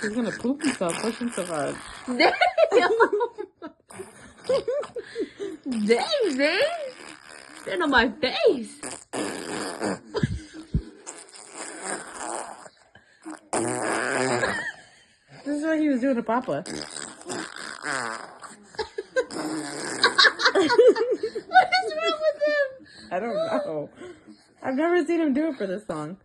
He's gonna poop himself pushing so hard. Damn! Dang, Zayn! Stand on my face! This is what he was doing to Papa. What is wrong with him? I don't know. I've never seen him do it for this song.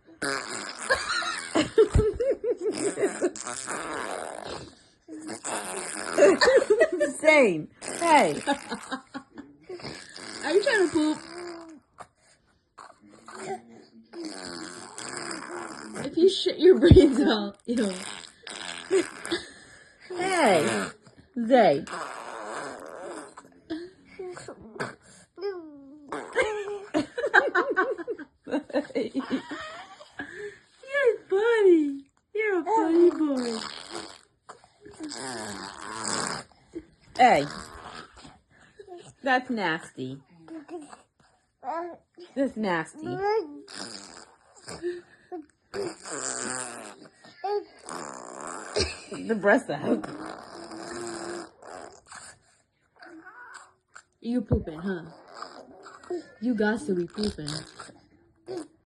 Zayn, hey. Are you trying to poop? If you shit your brains out, ew. Hey, Zayn. You're funny. You're a funny boy. Hey, that's nasty. That's nasty. The breast out. You pooping, huh? You got to be pooping.